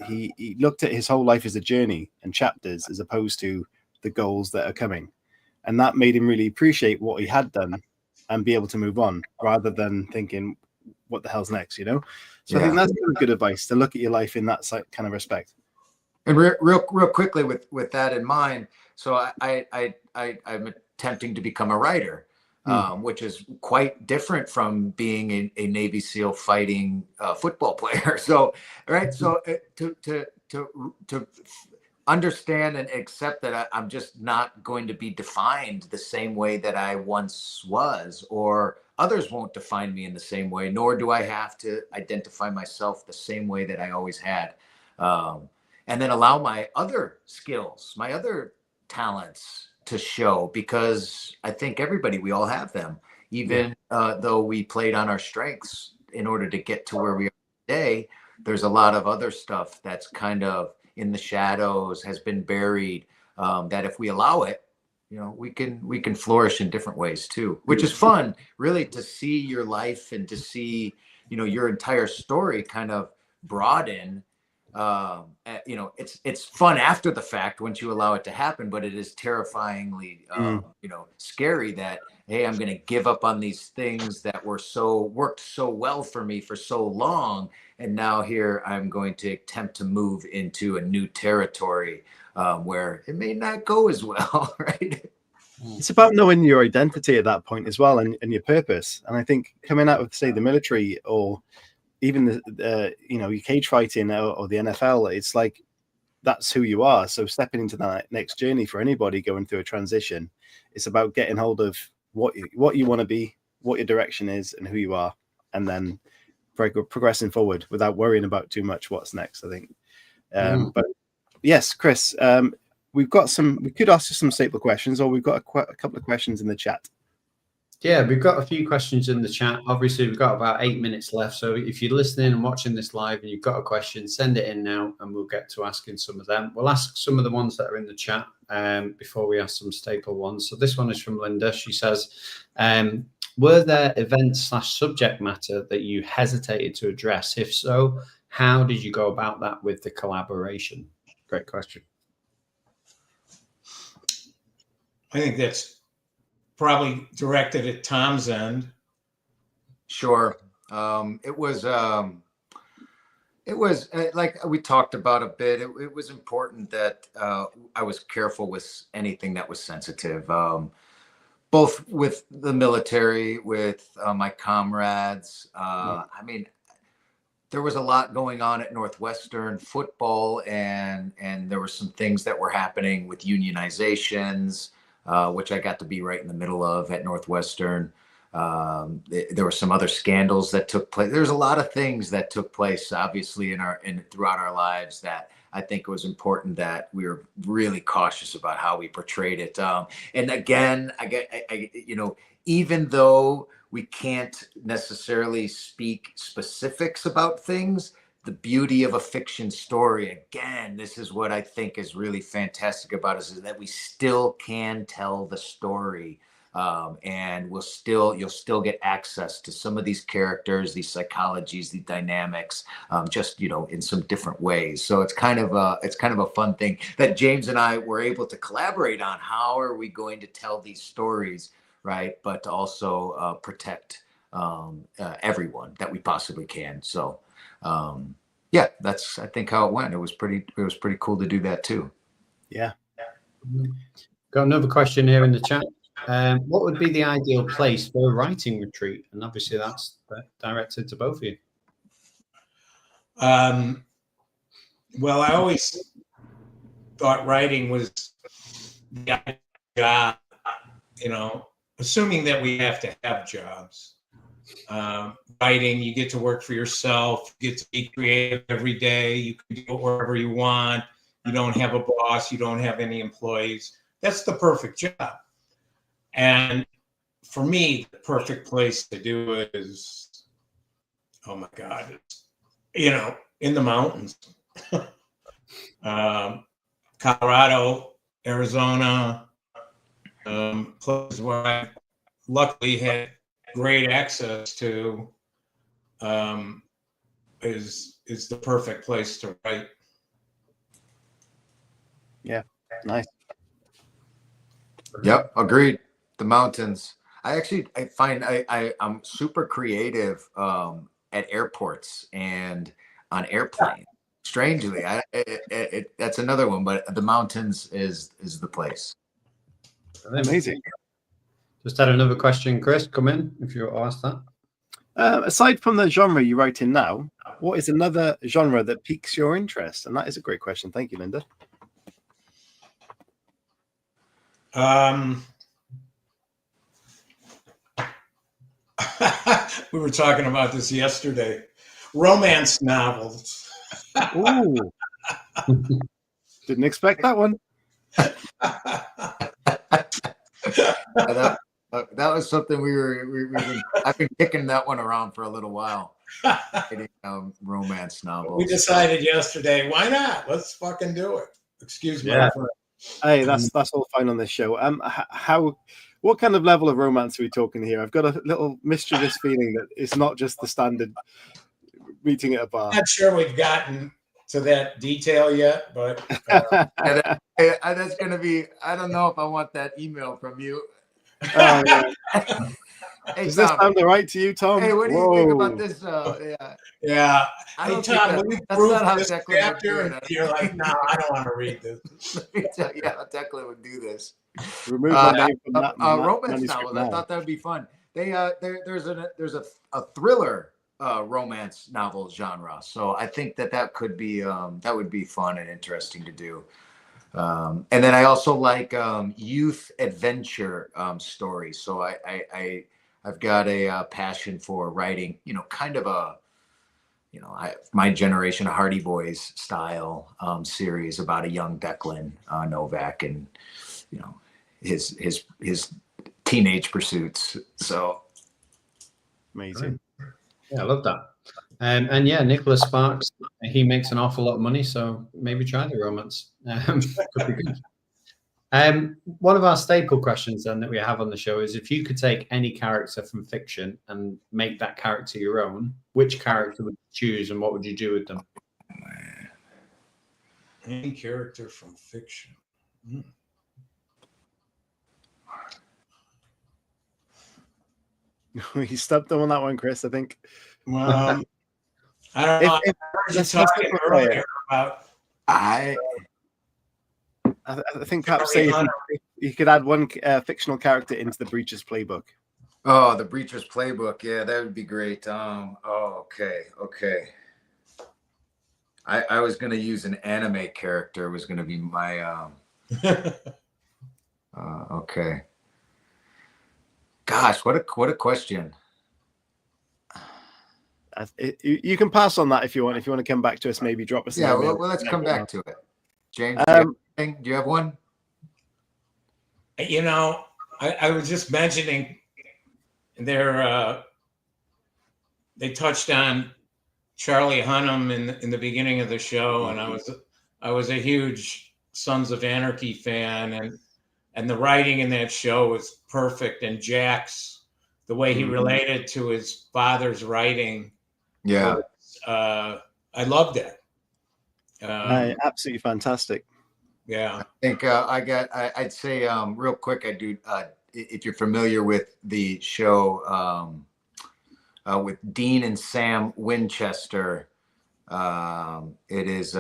[SPEAKER 2] he looked at his whole life as a journey and chapters as opposed to the goals that are coming. And that made him really appreciate what he had done and be able to move on rather than thinking, what the hell's next, you know? So I think that's good advice, to look at your life in that kind of respect.
[SPEAKER 4] And real quickly with that in mind, so I'm attempting to become a writer, which is quite different from being a Navy SEAL fighting football player. So, right. So to to understand and accept that I'm just not going to be defined the same way that I once was, or others won't define me in the same way, nor do I have to identify myself the same way that I always had. And then allow my other skills, my other talents to show, because I think we all have them, even though we played on our strengths in order to get to where we are today. There's a lot of other stuff that's kind of in the shadows, has been buried, that if we allow it, we can flourish in different ways too, which is fun, really, to see your life and to see, your entire story kind of broaden. It's fun after the fact once you allow it to happen, but it is terrifyingly, scary that, hey, I'm going to give up on these things that worked so well for me for so long. And now here I'm going to attempt to move into a new territory where it may not go as well, right?
[SPEAKER 2] It's about knowing your identity at that point as well, and your purpose. And I think coming out of, say, the military, or even the your cage fighting or the NFL, it's like that's who you are. So stepping into that next journey for anybody going through a transition, it's about getting hold of what you want to be, what your direction is, and who you are, and then progressing forward without worrying about too much what's next, I think. But yes, Chris, we could ask you some staple questions, or we've got a couple of questions in the chat.
[SPEAKER 3] Yeah, we've got a few questions in the chat. Obviously, we've got about 8 minutes left. So if you're listening and watching this live and you've got a question, send it in now and we'll get to asking some of them. We'll ask some of the ones that are in the chat before we ask some staple ones. So this one is from Linda. She says, were there events/subject matter that you hesitated to address? If so, how did you go about that with the collaboration? Great question.
[SPEAKER 5] I think that's probably directed at Tom's end.
[SPEAKER 4] Sure. It was like we talked about a bit. It was important that I was careful with anything that was sensitive, both with the military, with my comrades. I mean, there was a lot going on at Northwestern football, and there were some things that were happening with unionizations, which I got to be right in the middle of at Northwestern. There were some other scandals that took place. There's a lot of things that took place, obviously, throughout our lives, that I think it was important that we were really cautious about how we portrayed it. And again, even though we can't necessarily speak specifics about things, the beauty of a fiction story, again, this is what I think is really fantastic about us, is that we still can tell the story, and you'll still get access to some of these characters, these psychologies, these dynamics, just in some different ways. So it's kind of a fun thing that James and I were able to collaborate on. How are we going to tell these stories, right? But to also protect everyone that we possibly can. So. Yeah, that's, I think, how it went. It was pretty cool to do that too.
[SPEAKER 2] Yeah.
[SPEAKER 3] Got another question here in the chat. What would be the ideal place for a writing retreat? And obviously that's directed to both of you.
[SPEAKER 5] Well, I always thought writing was the job, assuming that we have to have jobs. Writing, you get to work for yourself, you get to be creative every day, you can do it wherever you want, you don't have a boss, you don't have any employees. That's the perfect job. And for me, the perfect place to do it is, oh my God, in the mountains. Colorado, Arizona, places where I luckily had great access to, is the perfect place to write.
[SPEAKER 2] Yeah, nice.
[SPEAKER 4] Yep, agreed. The mountains. I find I'm super creative at airports and on airplanes. Strangely, that's another one, but the mountains is the place.
[SPEAKER 2] Amazing.
[SPEAKER 3] Just had another question, Chris. Come in if you asked that.
[SPEAKER 2] Aside from the genre you write in now, what is another genre that piques your interest? And that is a great question. Thank you, Linda.
[SPEAKER 5] We were talking about this yesterday. Romance novels.
[SPEAKER 2] Ooh. Didn't expect that one.
[SPEAKER 4] That was something I've been kicking that one around for a little while. Romance novels.
[SPEAKER 5] We decided yesterday, why not? Let's fucking do it. Excuse me.
[SPEAKER 3] Yeah.
[SPEAKER 2] Hey, that's all fine on this show. What kind of level of romance are we talking here? I've got a little mischievous feeling that it's not just the standard meeting at a bar.
[SPEAKER 5] I'm not sure we've gotten to that detail yet, but
[SPEAKER 4] that's gonna be. I don't know if I want that email from you.
[SPEAKER 2] Oh, yeah.
[SPEAKER 4] Hey,
[SPEAKER 2] does this
[SPEAKER 4] Tom,
[SPEAKER 2] sound all right to you, Tom?
[SPEAKER 4] Hey, what do you think about this?
[SPEAKER 5] Yeah.
[SPEAKER 4] I
[SPEAKER 5] Hey,
[SPEAKER 4] don't
[SPEAKER 5] Tom,
[SPEAKER 4] think
[SPEAKER 5] will you
[SPEAKER 4] that's
[SPEAKER 5] prove
[SPEAKER 4] not how
[SPEAKER 5] this
[SPEAKER 4] Deklan would
[SPEAKER 5] chapter?
[SPEAKER 4] do
[SPEAKER 5] And
[SPEAKER 4] it.
[SPEAKER 5] you're like, no, I don't want to read this.
[SPEAKER 4] Let me tell you how Deklan would do this.
[SPEAKER 2] Remove my name from that
[SPEAKER 4] Romance
[SPEAKER 2] manuscript
[SPEAKER 4] novels.
[SPEAKER 2] now.
[SPEAKER 4] I thought that would be fun. There's a thriller romance novel genre, so I think that could be that would be fun and interesting to do. And then I also like youth adventure stories. So I've got a passion for writing, kind of a, my generation Hardy Boys style series about a young Deklan Novak and, his teenage pursuits. So
[SPEAKER 2] Amazing.
[SPEAKER 3] Yeah, I love that. And yeah, Nicholas Sparks, he makes an awful lot of money, so maybe try the romance. Could be good. One of our staple questions then that we have on the show is, if you could take any character from fiction and make that character your own, which character would you choose and what would you do with them?
[SPEAKER 5] Any character from fiction.
[SPEAKER 2] You stumped them on that one, Chris, I think.
[SPEAKER 5] Well, I don't know. I heard you talking earlier about.
[SPEAKER 2] I think perhaps say you could add one fictional character into the Breachers Playbook.
[SPEAKER 4] Oh, the Breachers Playbook. Yeah, that would be great. Okay. I was going to use an anime character. Was going to be my. Okay. Gosh, what a question.
[SPEAKER 2] You can pass on that if you want. If you want to come back to us, maybe drop us.
[SPEAKER 4] Yeah, well, let's come back to it. James, do you have one?
[SPEAKER 5] I was just mentioning they touched on Charlie Hunnam in the beginning of the show, and I was a huge Sons of Anarchy fan, and the writing in that show was perfect, and Jax, the way he related to his father's writing.
[SPEAKER 4] Yeah.
[SPEAKER 5] I loved it.
[SPEAKER 2] Absolutely fantastic.
[SPEAKER 5] Yeah.
[SPEAKER 4] I think I'd say real quick, I do, if you're familiar with the show with Dean and Sam Winchester, it is,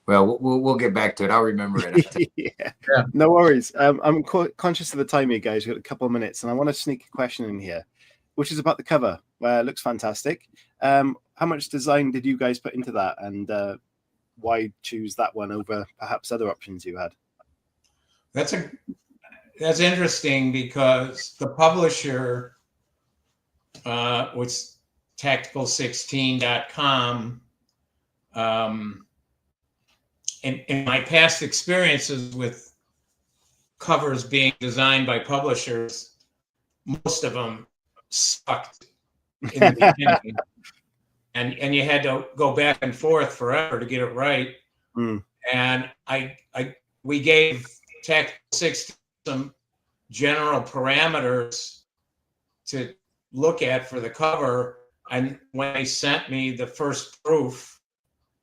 [SPEAKER 4] well, we'll get back to it. I'll remember it.
[SPEAKER 2] Yeah. No worries. I'm conscious of the time here, guys. We've got a couple of minutes, and I want to sneak a question in here, which is about the cover, where it looks fantastic. How much design did you guys put into that, and why choose that one over perhaps other options you had?
[SPEAKER 5] That's interesting, because the publisher, was tactical16.com. In my past experiences with covers being designed by publishers, most of them sucked in the beginning, and you had to go back and forth forever to get it right. And we gave Tactical 6 some general parameters to look at for the cover, and when they sent me the first proof,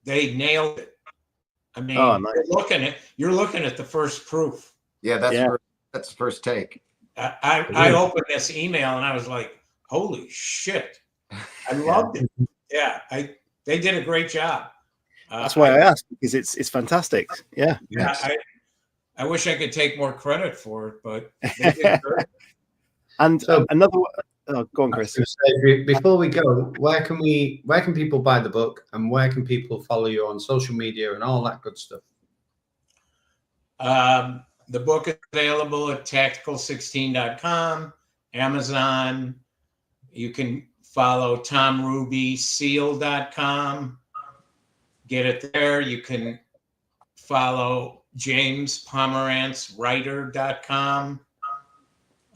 [SPEAKER 5] they nailed it. I mean, nice. You're looking at the first proof.
[SPEAKER 4] Yeah, that's the first take.
[SPEAKER 5] I opened this email and I was like, holy shit. I loved it. Yeah, they did a great job.
[SPEAKER 2] That's why I asked, because it's fantastic. Yeah.
[SPEAKER 5] I wish I could take more credit for it, but they did great.
[SPEAKER 2] And
[SPEAKER 3] So-
[SPEAKER 2] another. Oh, go on,
[SPEAKER 3] I was
[SPEAKER 2] Chris.
[SPEAKER 3] gonna say, before we go, where can people buy the book, and where can people follow you on social media and all that good stuff?
[SPEAKER 5] The book is available at tactical16.com, Amazon. You can follow Tom Hruby, seal.com. Get it there. You can follow James Pomerantz, writer.com.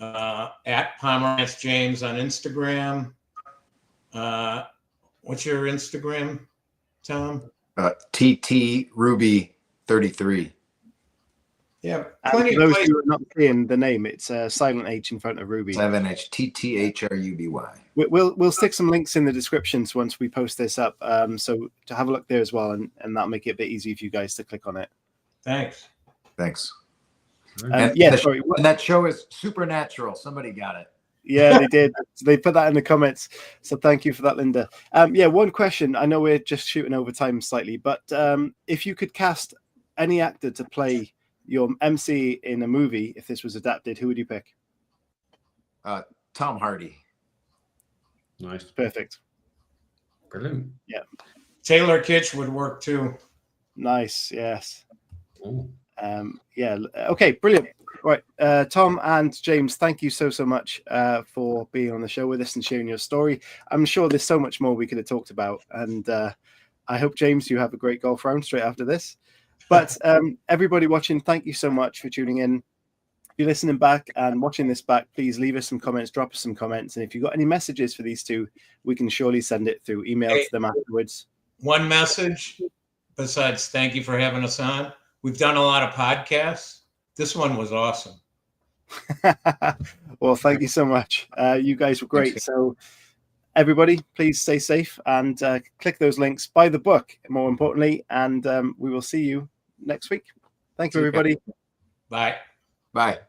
[SPEAKER 5] At Pomerantz James on Instagram. What's your Instagram, Tom?
[SPEAKER 4] TT Ruby 33.
[SPEAKER 5] Yeah,
[SPEAKER 2] And
[SPEAKER 5] plenty
[SPEAKER 2] for
[SPEAKER 5] of
[SPEAKER 2] those
[SPEAKER 5] places.
[SPEAKER 2] who are not seeing the name, it's a silent H in front of Ruby.
[SPEAKER 4] 7H TTHRUBY.
[SPEAKER 2] We'll stick some links in the descriptions once we post this up. So to have a look there as well, and that'll make it a bit easy for you guys to click on it.
[SPEAKER 5] Thanks.
[SPEAKER 4] Thanks.
[SPEAKER 2] And sorry.
[SPEAKER 4] And that show is Supernatural. Somebody got it.
[SPEAKER 2] Yeah, they did. They put that in the comments. So thank you for that, Linda. One question. I know we're just shooting over time slightly, but if you could cast any actor to play your MC in a movie, if this was adapted, who would you pick?
[SPEAKER 4] Tom Hardy.
[SPEAKER 3] Nice.
[SPEAKER 2] Perfect.
[SPEAKER 3] Brilliant.
[SPEAKER 2] Yeah.
[SPEAKER 5] Taylor Kitsch would work too.
[SPEAKER 2] Nice. Yes.
[SPEAKER 3] Ooh.
[SPEAKER 2] Okay, brilliant. Right, Tom and James, thank you so much for being on the show with us and sharing your story. I'm sure there's so much more we could have talked about, and I hope, James, you have a great golf round straight after this. But everybody watching, thank you so much for tuning in. If you're listening back and watching this back, please leave us some comments, drop us some comments, and if you've got any messages for these two, we can surely send it through email to them afterwards.
[SPEAKER 5] One message, besides thank you for having us on. We've done a lot of podcasts. This one was awesome.
[SPEAKER 2] Well, thank you so much. You guys were great. So everybody, please stay safe and click those links. Buy the book, more importantly, and we will see you next week. Thank you, everybody.
[SPEAKER 5] Bye.
[SPEAKER 4] Bye.